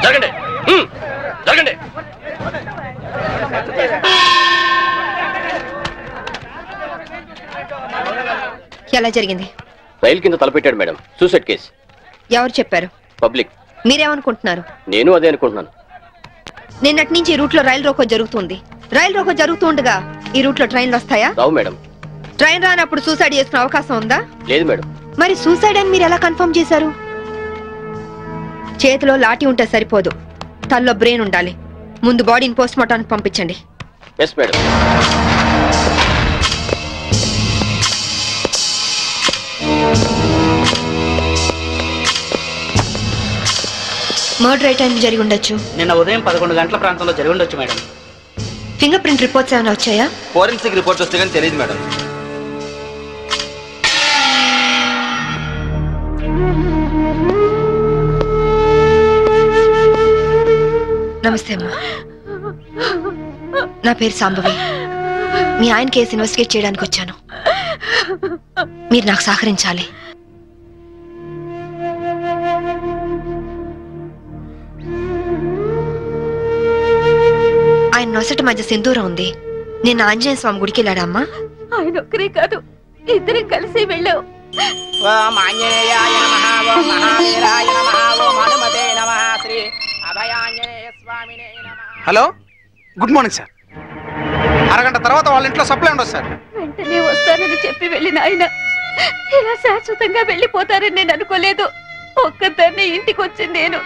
జరగండి జరగండి. ఎలా జరిగింది? రైలు కింద తలపెట్టాడు మేడం. Suicide case. ఎవరు చెప్పారు? పబ్లిక్. మీరేమనుకుంటున్నారు? నేను అదే అనుకుంటున్నాను. నిన్నటి నుంచి ఈ రూట్ లో రైలు రోకో జరుగుతుంది. రైలు రోకో జరుగుతూ ఉండగా ఈ రూట్ లో ట్రైన్లు వస్తాయా? రావు మేడం. ట్రైన్ రానప్పుడు సూసైడ్ చేసుకునే అవకాశం ఉందా? లేదు మేడం. మరి సూసైడ్ అని మీరు ఎలా కన్ఫర్మ్ చేశారు? చేతిలో లాఠీ ఉంటే సరిపోదు, తల్లో బ్రెయిన్ ఉండాలి. ముందు బాడీని పోస్ట్ మార్టానికి పంపించండి. Yes madam. మర్డర్ ఏ టైం జరిగి ఉండొచ్చు? నిన్న ఉదయం 11 గంటల ప్రాంతంలో జరిగి ఉండొచ్చు మేడం. ఫింగర్ ప్రింట్ రిపోర్ట్స్ ఏమైనా వచ్చాయా? ఫోరెన్సిక్ రిపోర్ట్ వస్తే కానీ తెలియదు మేడం. నమస్తే అమ్మా, నా పేరు సాంబవి. మీ ఆయన కేసు ఇన్వెస్టిగేట్ చేయడానికి వచ్చాను. మీరు నాకు సహకరించాలి. ఆయన నొసటి మధ్య సింధూరం ఉంది. నేను ఆంజనేయ స్వామి గుడికి వెళ్ళాడమ్మా. ఆయన ఒక్కరే కాదు, ఇద్దరం కలిసి వెళ్ళావు. Hello, good morning sir. అరగంట తర్వాత వాళ్ళ ఇంట్లో సప్లై ఉండదు సార్. వెంటనే వస్తానని చెప్పి వెళ్ళిన ఆయన ఇలా శాశ్వతంగా వెళ్ళిపోతారని నేను అనుకోలేదు. ఒక్కదాన్ని ఇంటికి వచ్చి నేను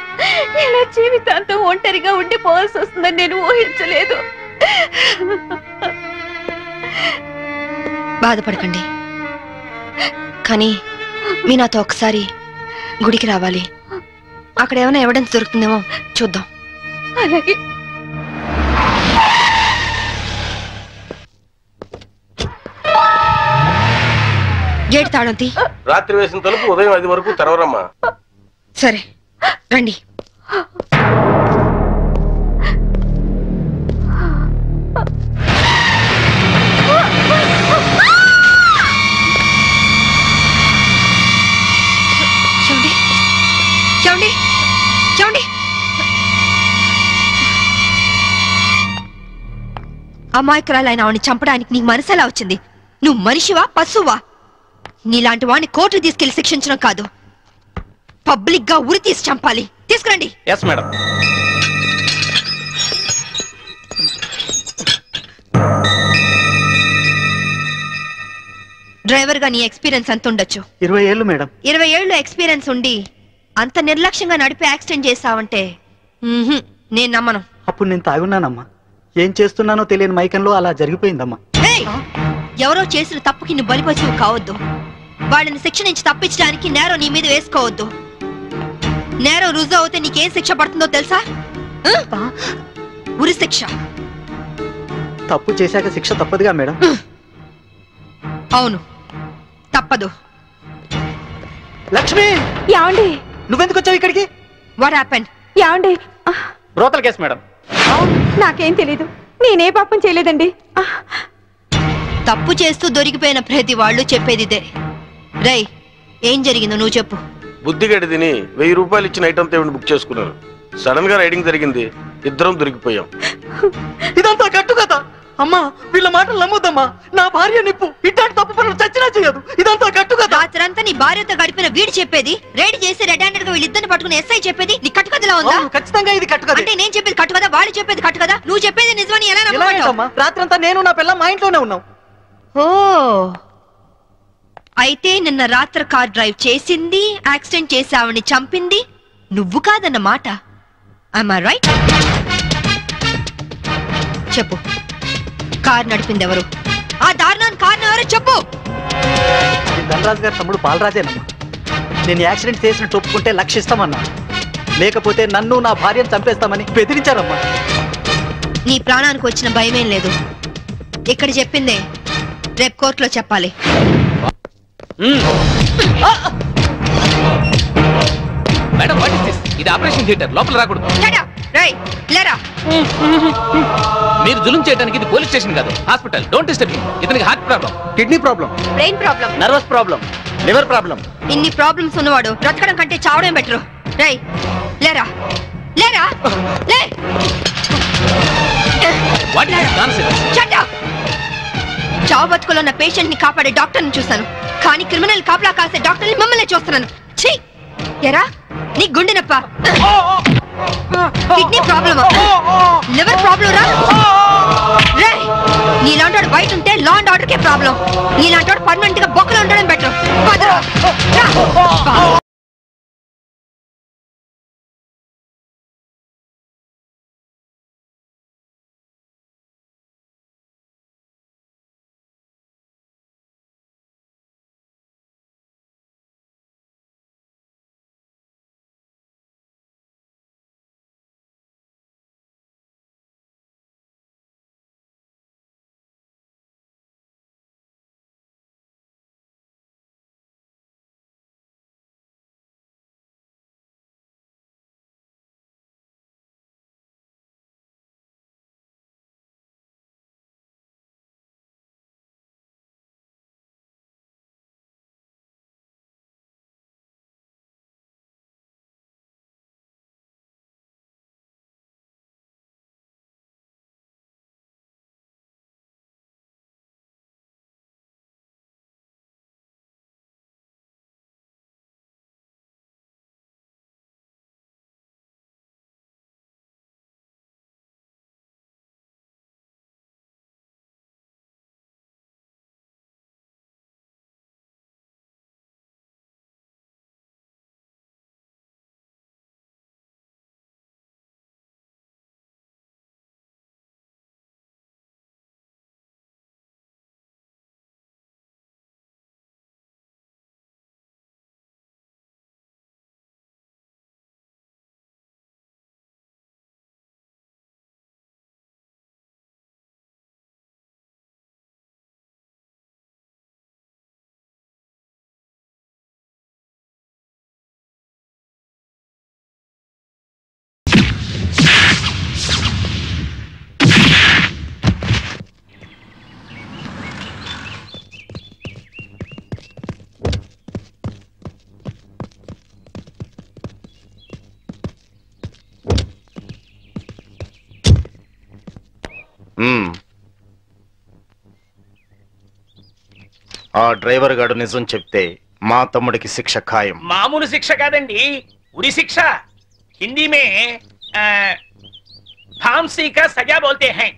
ఇలా జీవితాంతం ఒంటరిగా ఉండిపోవాల్సి వస్తుందని నేను ఊహించలేదు. బాధపడకండి, కానీ మీ నాతో ఒకసారి గుడికి రావాలి. అక్కడ ఏమైనా ఎవిడెన్స్ దొరుకుతుందేమో చూద్దాం. అలాగే. గేట్ తాళం తీ. రాత్రి వేసిన తలుపు ఉదయం 5 వరకు తెరవరమ్మా. సరే రండి. చూడండి చూడండి చూడండి, అమాయకురాలైన ఆవిని చంపడానికి నీకు మనసు ఎలా వచ్చింది? నువ్వు మనిషివా పశువా? నీలాంటి వాడిని కోర్టు తీసుకెళ్లి శిక్షించడం కాదు, పబ్లిక్ గా ఉరి తీసి చంపాలి. తీసుకురండి. Yes madam. డ్రైవర్ గా నీ ఎక్స్పీరియన్స్ ఎంత ఉండొచ్చు? 20 ఏళ్ళు మేడం. 20 ఏళ్ళు ఎక్స్పీరియన్స్ ఉండి అంత నిర్లక్ష్యంగా నడిపి యాక్సిడెంట్ చేసావంటే నేను నమ్మను. అప్పుడు నేను తాగున్నానమ్మా. ఏం చేస్తున్నానో తెలియని మైకంలో అలా జరిగిపోయిందమ్మా. ఎవరో చేసిన తప్పుకి నువ్వు బలిపశువు కావద్దు. వాళ్ళని శిక్ష నుంచి తప్పించడానికి నేరం నీ మీద వేసుకోవద్దు. నేరం రుజువు అవుతే నీకేం శిక్ష పడుతుందో తెలుసా? ఉరి శిక్ష. తప్పు చేశాక శిక్ష తప్పదుగా మేడం? అవును, తప్పదు. లక్ష్మి, యాండి నువ్వెందుకు వచ్చావు ఇక్కడికి? What happened? యాండి బ్రోతల్ కేసు మేడం. నాకేం తెలీదు, నేనే పాపం చేయలేదండి. తప్పు చేస్తూ దొరికిపోయిన ప్రతి వాళ్ళు చెప్పేది ఇదే. రై, ఏం జరిగిందో నువ్వు చెప్పు. బుద్ధిగడి తిని 1000 రూపాయలు ఇచ్చిన ఐటమ్ తేవిని బుక్ చేసుకున్నాను. సడన్ గా రైడింగ్ జరిగింది, ఇద్దరం దొరికిపోయాం. ఇదంతా కట్టు కదా అమ్మా. వీళ్ళ మాటలు నమ్మొద్దమ్మా. నా భార్య నిప్పు ఇట్లాంటి తప్పు పనులు చచ్చినా చేయదు. ఇదంతా కట్టు కదా. రాత్రంతా నీ భార్యతో గడిపిన వీడు చెప్పేది, రైడ్ చేసి రెడ్ హ్యాండెడ్ గా వీళ్ళిద్దరిని పట్టుకుని ఎస్ఐ చెప్పేది నీ కట్టు కథలా ఉందా? ఖచ్చితంగా ఇది కట్టు కదా. అంటే నేను చెప్పేది కట్టు కదా, వాళ్ళు చెప్పేది కట్టు కదా. నువ్వు చెప్పేది నిజమని ఎలా నమ్ముకుంటావు? రాత్రంతా నేను నా పిల్ల మా ఇంట్లోనే ఉన్నాం. ఓ, అయితే నిన్న రాత్రి కార్ డ్రైవ్ చేసింది, యాక్సిడెంట్ చేసావని చంపింది నువ్వు కాదన్నమాట. am I right? చెప్పు, కార్ నడిపింది ఎవరు? ఆ దారుణాన్ని కారణం ఎవరో చెప్పు. ధనరాజు గారి తమ్ముడు బాలరాజేనమ్మా. నేను యాక్సిడెంట్ చేసినట్టు ఒప్పుకుంటే లక్షిస్తామన్నా, లేకపోతే నన్ను నా భార్యను చంపేస్తామని బెదిరించారమ్మా. నీ ప్రాణానికి వచ్చిన భయమేం లేదు. ఇక్కడ చెప్పిందే రేపు కోర్టులో చెప్పాలి. Madam, what is this? ఇది ఆపరేషన్ థియేటర్, లోపల రాకూడదు. రేయ్ లేరా. మీరు జులుం చేయడానికి ఇది పోలీస్ స్టేషన్ కాదు, హాస్పిటల్. Don't disturb him. ఇతనికి heart problem, kidney problem, brain problem, nervous problem, liver problem. ఇన్ని ప్రాబ్లమ్స్ ఉన్నవాడు బ్రతకడం కంటే చావడం బెటర్. రేయ్ లేరా లేరా లే. What is nonsense? Shut up! చావు బతుకులో ఉన్న పేషెంట్ ని కాపాడే డాక్టర్ ని చూశాను, కానీ క్రిమినల్ కాపలా కాసే డాక్టర్ ని మిమ్మల్ని చూస్తున్నాను. ఛీ! ఎరా నీ గుండె నొప్ప, కిడ్నీ ప్రాబ్లమా, లివర్ ప్రాబ్లం రా. రేయ్ నీలాంటి బయట ఉంటే law and order K problem. నీలాంటి పర్మనెంట్ గా బొక్కలు ఉండడం బెటర్. ఆ డ్రైవర్ గాడు నిజం చెప్తే మా తమ్ముడికి శిక్ష ఖాయం. మామూలు శిక్ష కాదండి, ఉరి శిక్ష. హిందీ మే फांसी का सजा बोलते हैं.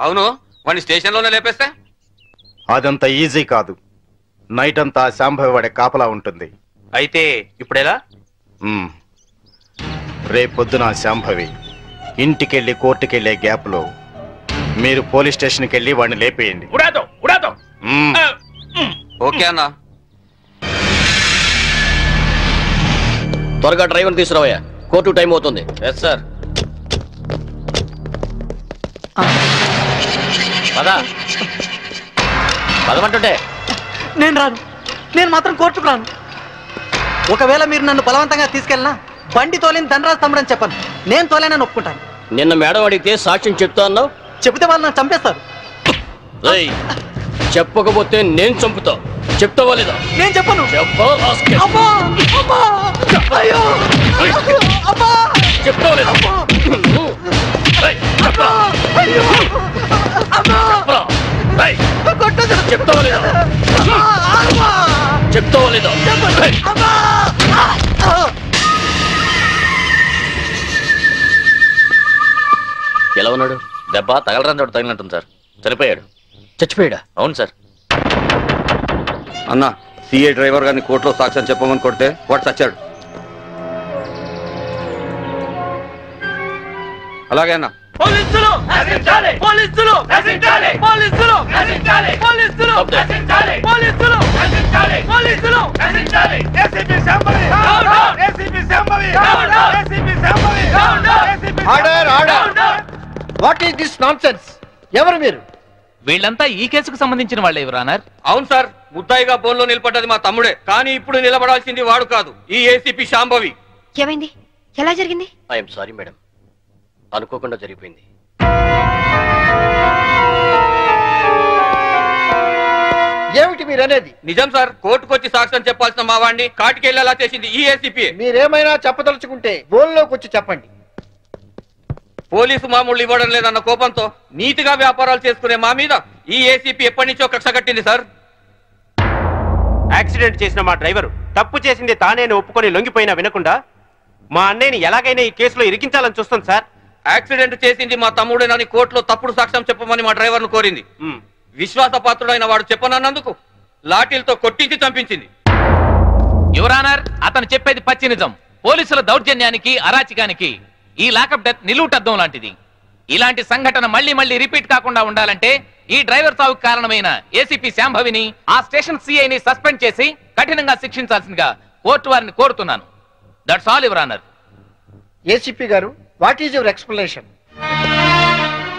అవును, వాడిని స్టేషన్ లోనే లేపేస్తే అదంత ఈజీ కాదు. నైట్ అంతా శాంభవి వాడే కాపలా ఉంటుంది. అయితే ఇప్పుడెలా? రేపొద్దున శాంభవి ఇంటికెళ్ళి కోర్టుకెళ్లే గ్యాప్ లో మీరు పోలీస్ స్టేషన్కి వెళ్ళి వాడిని లేపేయండి. ఓకే అన్నా. త్వరగా డ్రైవర్ తీసుకురావయ్యా, కోర్టు టైం అవుతుంది. Yes sir. పదమంటుంటే నేను రాను, నేను మాత్రం కోర్టుకు రాను. ఒకవేళ మీరు నన్ను బలవంతంగా తీసుకెళ్ళినా బండి తోలేని ధనరాజ్ తమ్ముడని చెప్పను, నేను తోలేనని ఒప్పుకుంటాను. నిన్న మేడం అడిగితే సాక్ష్యం చెప్తా అన్నావు. చెబితే వాళ్ళు నన్ను చంపేస్తారు. చెప్పకపోతే నేను చంపుతా. చెప్తావా లేదా? నేను చెప్పను. చెప్తావా లేదా? చెప్తావా లేదా? చెప్తావా లేదా? ఎలా ఉన్నాడు? దెబ్బ తగలరాని చోట తగిలినట్టుంది సార్. చనిపోయాడు. చచ్చిపోయాడా? అవును సార్. అన్నా, సిఐ డ్రైవర్ గారిని కోర్టులో సాక్ష్యం చెప్పమని కొడితే వాడు చచ్చాడు. అలాగే అన్నా. పోలీసులు నశించాలి, పోలీసులు నశించాలి, పోలీసులు నశించాలి, పోలీసులు నశించాలి, పోలీసులు నశించాలి, పోలీసులు నశించాలి. ACP Shambhavi down down, ACP Shambhavi down down, ACP Shambhavi down down, ACP order order. What is this nonsense? ఎవరు మీరు? వీళ్ళంతా ఈ కేసుకు సంబంధించిన వాళ్ళే యువర్ ఆనర్. అవును సార్, ముద్దాయిగా బోన్లో నిలబడ్డది మా తమ్ముడే, కానీ ఇప్పుడు నిలబడాల్సింది వాడు కాదు, ఈ ఏసీపీ శాంభవి. ఏమైంది? ఎలా జరిగింది? ఐఎమ్ సారీ మేడం, అనుకోకుండా జరిగిపోయింది. ఏమిటి మీరు అనేది? నిజం సార్, కోర్టుకొచ్చి సాక్ష్యం చెప్పాల్సిన మా వాడిని కాటికెళ్ళేలా చేసింది ఈ ఏసీపీ. మీరేమైనా చెప్పదలుచుకుంటే బోల్లోకి వచ్చి చెప్పండి. పోలీసు మామూలు ఇవ్వడం లేదన్న కోపంతో నీతిగా వ్యాపారాలు చేసుకునే మా మీద ఈ ఏసీపీ ఎప్పటి నుంచో కక్ష కట్టింది సార్. యాక్సిడెంట్ చేసిన మా డ్రైవర్ తప్పు చేసింది తానేని ఒప్పుకొని లొంగిపోయినా వినకుండా మా అన్నయ్యని ఎలాగైనా ఈ కేసులో ఇరికించాలని చూస్తాం సార్. యాక్సిడెంట్ చేసింది మా తమ్ముడేనని కోర్టులో తప్పుడు సాక్ష్యం చెప్పమని మా డ్రైవర్ను కోరింది. విశ్వాసపాత్రుడైన వాడు చెప్పనన్నందుకు లాఠీలతో కొట్టించి చంపించింది. యువర్ ఆనర్, అతను చెప్పేది పచ్చి నిజం. పోలీసుల దౌర్జన్యానికి అరాచకానికి ఈ లాకప్ డెత్ నిలువుటద్దం లాంటిది. ఇలాంటి సంఘటన మళ్లీ మళ్లీ రిపీట్ కాకుండా ఉండాలంటే ఈ డ్రైవర్ సావుకు కారణమైన ఏసీపీ శాంభవిని, ఆ స్టేషన్ సిఐని సస్పెండ్ చేసి కఠినంగా శిక్షించాల్సిందిగా కోర్టు వారిని కోరుతున్నాను. That's all your honour. ACP గారు, what is your explanation?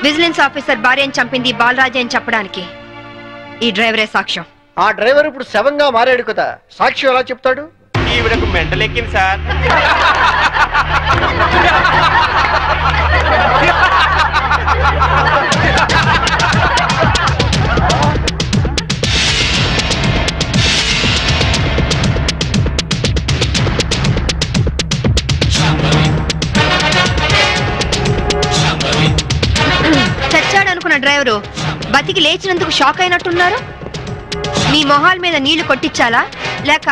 Vigilance officer భార్యను చంపింది బాలరాజే అని చెప్పడానికి ఈ డ్రైవరే సాక్ష్యం. ఆ డ్రైవర్ ఇప్పుడు శవంగా మారాడు కదా, సాక్ష్యం ఎలా చెప్తాడు? ఈవిడకు మెంటలెక్కింది సార్. చచ్చాడు అనుకున్న డ్రైవరు బతికి లేచినందుకు షాక్ అయినట్టున్నారు. మీ మొహాల మీద నీళ్లు కొట్టించాలా లేక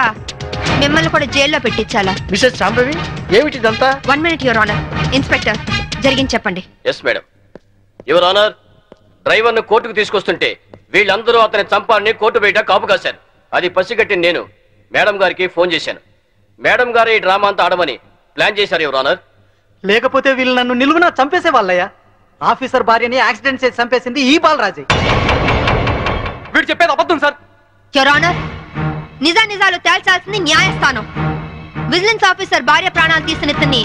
మిమ్మల్ని కూడా జైల్లో పెట్టించాలా? మిసెస్ శాంభవి, ఏమిటిదంతా? 1 minute యువర్ ఆనర్. ఇన్స్పెక్టర్, జరిగింది చెప్పండి. Yes madam. యువర్ ఆనర్, డ్రైవర్ను కోర్టుకు తీసుకొస్తుంటే వీళ్ళందరూ అతని చంపాలని కోర్టు బయట కాపు కాశారు. అది పసిగట్టి నేను మేడం గారికి ఫోన్ చేశాను. మేడం గారు ఈ డ్రామా అంతా ఆడమని ప్లాన్ చేశారు యువర్ ఆనర్. లేకపోతే వీళ్ళు నన్ను నిలువునా చంపేసే వాళ్ళయ్యా. ఆఫీసర్ భార్యని యాక్సిడెంట్ చేసి చంపేసింది ఈ బాలరాజే. వీడు చెప్పేది అబద్ధం సార్. యువర్ ఆనర్, నిజాలు తేల్చాల్సింది న్యాయస్థానం. విజిలెన్స్ ఆఫీసర్ భార్య ప్రాణాలు తీసిన ఇతన్ని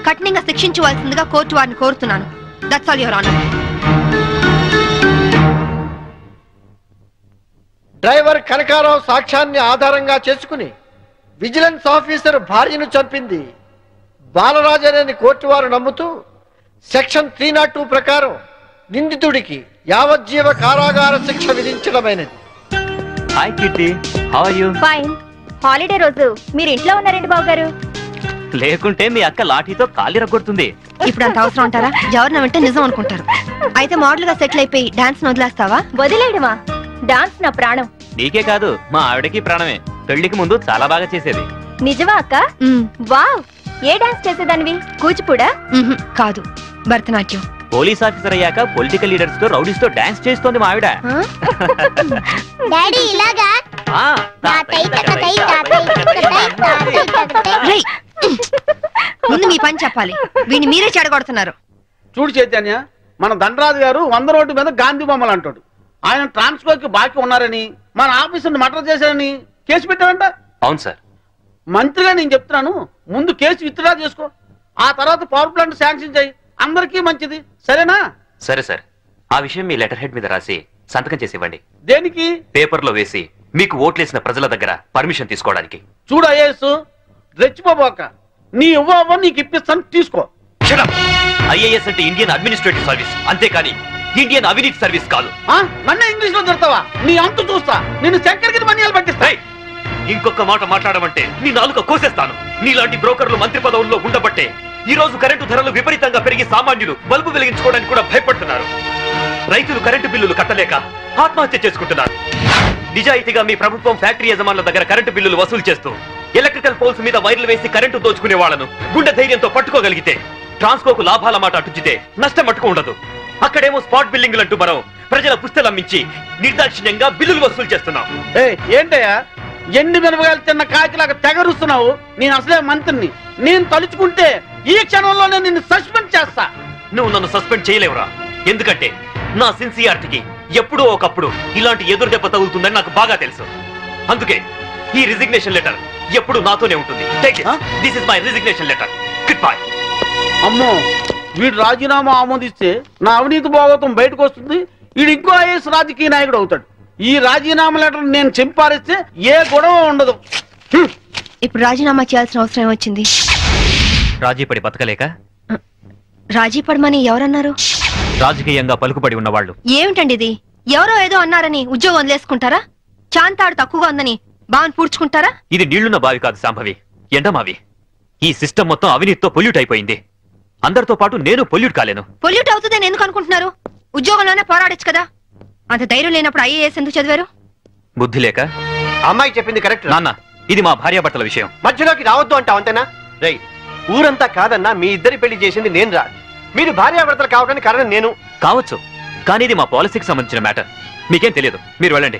కఠినంగా శిక్షించవలసిందిగా కోర్టు వారిని కోరుతున్నాను. That's all your honour. Driver Kanakarao సాక్ష్యాన్ని ఆధారంగా చేసుకుని విజిలెన్స్ ఆఫీసర్ భార్యను చంపింది బాలరాజనేని కోర్టు వారు నమ్ముతూ సెక్షన్ 302 ప్రకారం నిందితుడికి యావజ్జీవ కారాగార శిక్ష విధించడమైనది. Hi Kitty, how are you? Fine. Holiday రోజు మీరు ఇంట్లో ఉన్నారండి బాబు గారు. లేకుంటే మీ అక్క లాఠీతో కాలి రగ్గొడుతుంది. ఇప్పుడు అంత అవసరం అంటారా? ఎవరిన వెంటే నిజం అనుకుంటారు. అయితే మోడల్ గా సెటిల్ అయిపోయి డాన్స్ వదిలేస్తావా? వదిలేయడమా? డాన్స్ నా ప్రాణం. నీకే కాదు, మా ఆవిడకి ప్రాణమే. పెళ్లికి ముందు చాలా బాగా చేసేది. నిజమా అక్క? వావ్. ఏ డాన్స్ చేసేదానివి? కూచిపూడా? కాదు, భరతనాట్యం. పోలీస్ ఆఫీసర్ అయ్యాక పొలిటికల్ లీడర్స్ తో రౌడీస్ తో డాన్స్ చేస్తోంది మా ఆవిడ. డాడీ ఇలాగా ముందు మీ పని చెప్పాలి. వీడిని మీరే చెడగొడుతున్నారు. చూడు చైతన్య, మన దండరాజు గారు 100 రోడ్డు మీద గాంధీ బొమ్మలు అంటాడు. ఆయన ట్రాన్స్ఫర్ కి బాకీ ఉన్నారని, మన ఆఫీసుని మర్డర్ చేశారని కేసు పెట్టారంట. అవును సార్. మంత్రిగా నేను చెప్తున్నాను, ముందు కేసు విత్డ్రా చేసుకో, ఆ తర్వాత పవర్ ప్లాంట్ శాంక్షన్ చేయి. అందరికీ మంచిది, సరేనా? సరే సార్, ఆ విషయం మీ లెటర్ హెడ్ మీద రాసి సంతకం చేసి ఇవ్వండి. దేనికి? పేపర్ లో వేసి మీకు ఓట్లేసిన ప్రజల దగ్గర పర్మిషన్ తీసుకోవడానికి. చూడు ఐఏఎస్, రెచ్చిపోబోక. నీ ఇవ్వ నీకు ఇప్పిస్తాను, తీసుకో. ఐఏఎస్ అంటే ఇండియన్ అడ్మినిస్ట్రేటివ్ సర్వీస్, అంతేకాని ఇండియన్ అవినీతి సర్వీస్ కాదు. నన్ను ఇంగ్లీష్ లో తిడతావా? నీ అంతు చూస్తా, నిన్ను చక్కెరకి మన్యాలు పట్టిస్తా. ఇంకొక మాట మాట్లాడమంటే నీ నాలుక కోసేస్తాను. నీలాంటి బ్రోకర్లు మంత్రి పదవుల్లో ఉండబట్టే ఈ రోజు కరెంటు ధరలు విపరీతంగా పెరిగి సామాన్యులు బల్బు వెలిగించుకోవడానికి కూడా భయపడుతున్నారు. రైతులు కరెంటు బిల్లులు కట్టలేక ఆత్మహత్య చేసుకుంటున్నారు. నిజాయితీగా మీ ప్రభుత్వం ఫ్యాక్టరీ యజమానుల దగ్గర కరెంటు బిల్లులు వసూలు చేస్తూ ఎలక్ట్రికల్ పోల్స్ మీద వైర్లు వేసి కరెంటు దోచుకునే వాళ్లను గుండె ధైర్యంతో పట్టుకోగలిగితే ట్రాన్స్కోకు లాభాల మాట అటుచితే నష్టం మట్టుకు ఉండదు. అక్కడేమో స్పాట్ బిల్లింగ్లు అంటూ మనం ప్రజల పుస్తలమ్మించి నిర్దాక్షిణ్యంగా బిల్లులు వసూలు చేస్తున్నాం. ఏంటయ్యా ఎండి మిరపకాయలు తిన్న కాకిలాగా తెగరుస్తున్నావు? నేను అసలే మంత్రిని. నేను తలుచుకుంటే ఈ క్షణంలోనే నిన్ను సస్పెండ్ చేస్తా. నువ్వు నన్ను సస్పెండ్ చేయలేవురా, ఎందుకంటే నా సిన్సియారిటీకి ఎప్పుడో ఒకప్పుడు ఇలాంటి ఎదురు దెబ్బ తగులుతుందని నాకు బాగా తెలుసు. అందుకే ఈ రిజిగ్నేషన్ లెటర్ ఎప్పుడు నాతోనే ఉంటుంది. This is my resignation letter. Good bye. అమ్మో, వీడు రాజీనామా ఆమోదిస్తే నా అవినీతి భోగతం బయటకు వస్తుంది. వీడు ఇంకో ఐఎస్ రాజకీయ నాయకుడు అవుతాడు. ఈ రాజీనామా లెటర్ నేను చింపారిస్తే ఏ గొడవ ఉండదు. ఇప్పుడు రాజీనామా చేయాల్సిన అవసరం వచ్చింది. రాజీ పడి బతకలేక రాజీ పడమని ఎవరన్నారు? రాజకీయంగా పలుకుబడి ఉన్నవాళ్ళు. ఏమిటండి ఇది? ఎవరో ఏదో అన్నారని ఉద్యోగం వదిలేసుకుంటారా? చాంతాడు తక్కువగా ఉందని బావని పూడ్చుకుంటారా? ఇది నీళ్లున్న బావి కాదు శాంభవి, ఎండమావి. ఈ సిస్టమ్ మొత్తం అవినీతితో పొల్యూట్ అయిపోయింది. అందరితో పాటు నేను పొల్యూట్ కాలేను. పొల్యూట్ అవుతుందని ఎందుకు అనుకుంటున్నారు? ఉద్యోగంలోనే పోరాడొచ్చు కదా. అంత ధైర్యం లేనప్పుడు ఐఏఎస్ ఎందుకు చదివారు? బుద్ధి లేక. అమ్మాయి చెప్పింది కరెక్ట్. నాన్న, ఇది మా భార్యాభర్తల విషయం. మధ్యలోకి రావద్దు అంటావు అంతేనా? రై, ఊరంతా కాదన్నా మీ ఇద్దరి పెళ్లి చేసింది నేను రా. మీరు భార్యాభర్తలు కావడానికి కారణం నేను కావచ్చు, కానీ ఇది మా పాలసీకి సంబంధించిన మ్యాటర్. మీకేం తెలియదు, మీరు వెళ్ళండి.